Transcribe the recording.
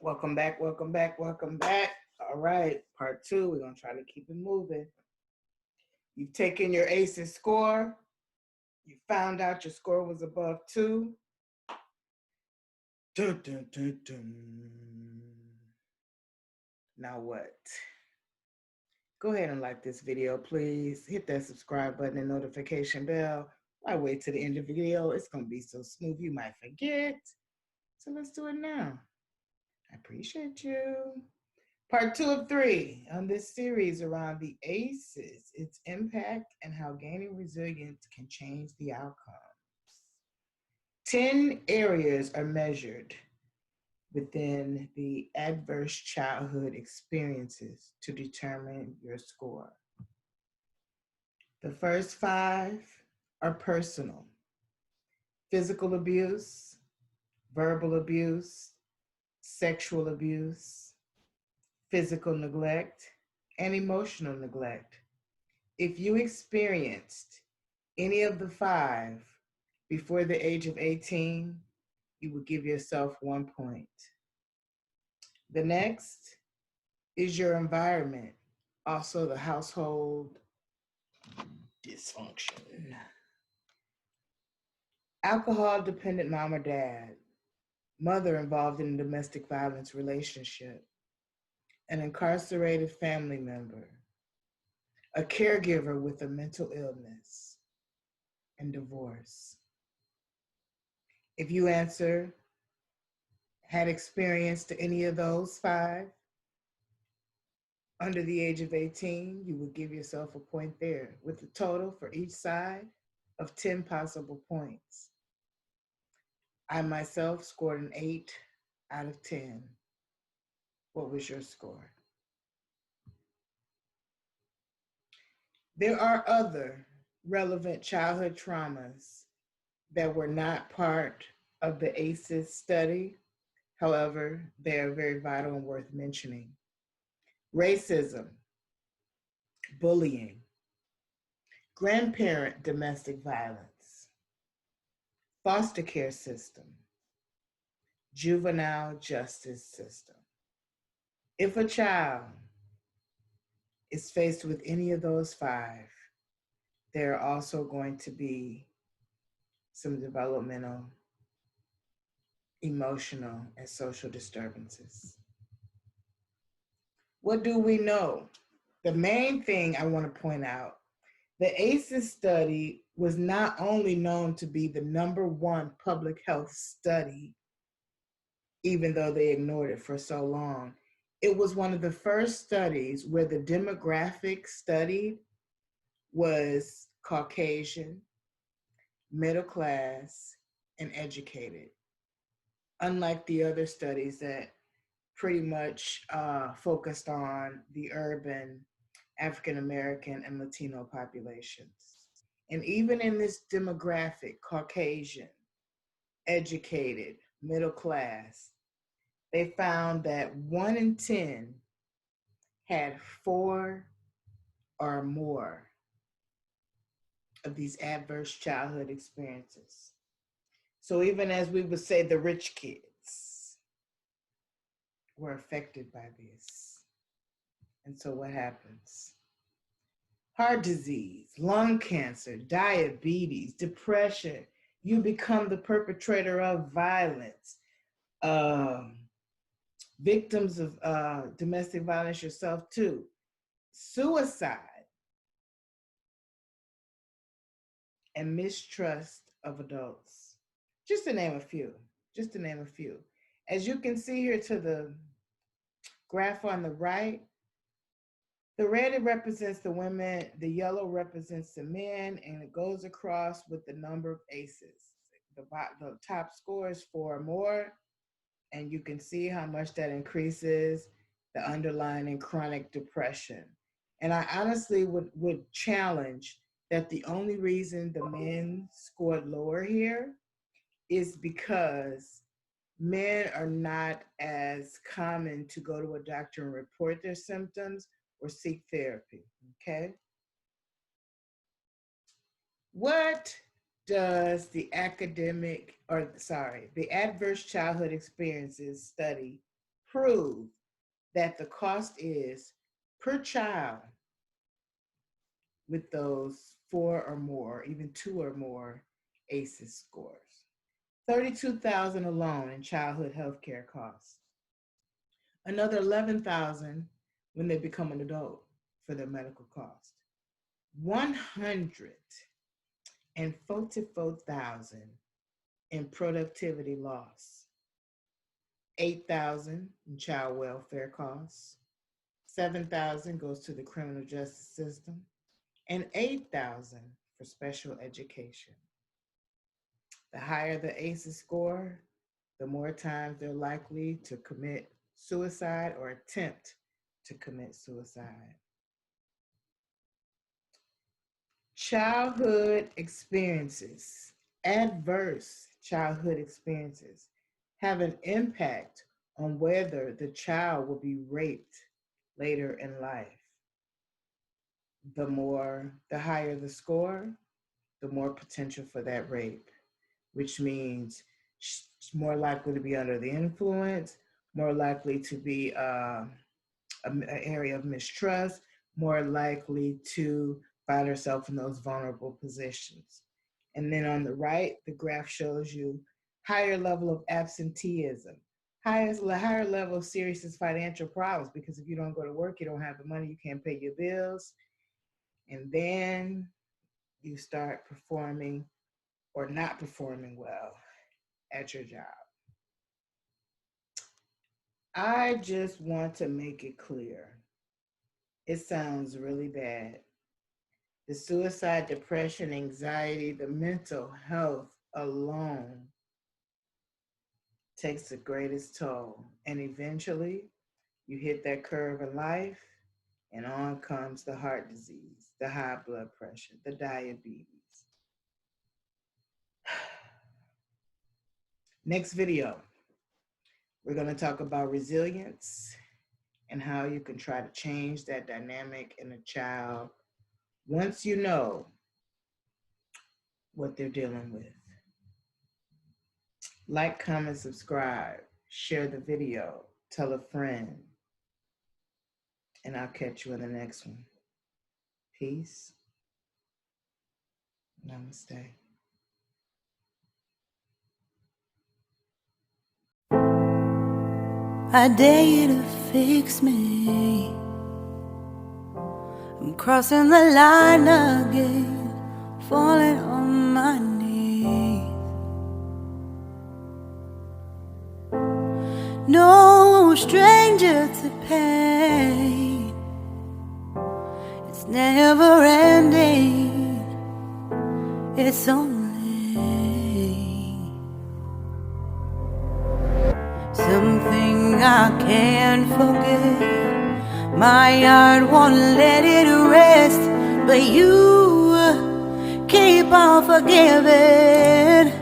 Welcome back, welcome back, welcome back. All right, part two. We're going to try to keep it moving. You've taken your A.C.E.S score. You found out your score was above 2. Dun, dun, dun, dun. Now what? Go ahead and like this video, please. Hit that subscribe button and notification bell. I wait till the end of the video. It's going to be so smooth you might forget. So let's do it now. I appreciate you. Part 2 of 3 on this series around the A.C.E.S, its impact, and how gaining resilience can change the outcomes. 10 areas are measured within the adverse childhood experiences to determine your score. The first 5 are personal: physical abuse, verbal abuse, sexual abuse, physical neglect, and emotional neglect. If you experienced any of the 5 before the age of 18, you would give yourself 1 point. The next is your environment, also the household dysfunction. Alcohol-dependent mom or dad, mother involved in a domestic violence relationship, an incarcerated family member, a caregiver with a mental illness, and divorce. If you answer, had experienced any of those 5 under the age of 18, you would give yourself a point there, with a total for each side of 10 possible points. I myself scored an 8 out of 10. What was your score? There are other relevant childhood traumas that were not part of the A.C.E.S study. However, they are very vital and worth mentioning. Racism, bullying, grandparent domestic violence, foster care system, juvenile justice system. If a child is faced with any of those 5, there are also going to be some developmental, emotional, and social disturbances. What do we know? The main thing I want to point out, the A.C.E.S study was not only known to be the #1 public health study, even though they ignored it for so long, it was one of the first studies where the demographic studied was Caucasian, middle class, and educated. Unlike the other studies that pretty much focused on the urban, African American, and Latino populations. And even in this demographic, Caucasian, educated, middle class, they found that 1 in 10 had 4 or more of these adverse childhood experiences. So even as we would say, the rich kids were affected by this. And so what happens? Heart disease, lung cancer, diabetes, depression. You become the perpetrator of violence. Victims of domestic violence yourself too. Suicide and mistrust of adults. Just to name a few, just to name a few. As you can see here to the graph on the right, the red represents the women, the yellow represents the men, and it goes across with the number of A.C.E.S. The top score is 4 or more, and you can see how much that increases the underlying chronic depression. And I honestly would challenge that the only reason the men scored lower here is because men are not as common to go to a doctor and report their symptoms or seek therapy, okay? What does the adverse childhood experiences study prove that the cost is per child with those 4 or more, even 2 or more A.C.E.S scores. 32,000 alone in childhood health care costs. Another 11,000 when they become an adult for their medical cost. 144,000 in productivity loss. 8,000 in child welfare costs. 7,000 goes to the criminal justice system, and 8,000 for special education. The higher the A.C.E.S score, the more times they're likely to commit suicide or attempt to commit suicide. Childhood experiences, adverse childhood experiences, have an impact on whether the child will be raped later in life. The higher the score, the more potential for that rape, which means more likely to be under the influence, more likely to be an area of mistrust, more likely to find herself in those vulnerable positions. And then on the right, the graph shows you higher level of absenteeism, higher level of serious financial problems, because if you don't go to work, you don't have the money, you can't pay your bills, and then you start performing or not performing well at your job. I just want to make it clear. It sounds really bad. The suicide, depression, anxiety, the mental health alone takes the greatest toll. And eventually, you hit that curve in life, and on comes the heart disease, the high blood pressure, the diabetes. Next video, we're going to talk about resilience and how you can try to change that dynamic in a child once you know what they're dealing with. Like, comment, subscribe, share the video, tell a friend, and I'll catch you in the next one. Peace. Namaste. I dare you to fix me. I'm crossing the line again, falling on my knees. No stranger to pain, it's never ending, it's only something I can't forget. My heart won't let it rest, but you keep on forgiving.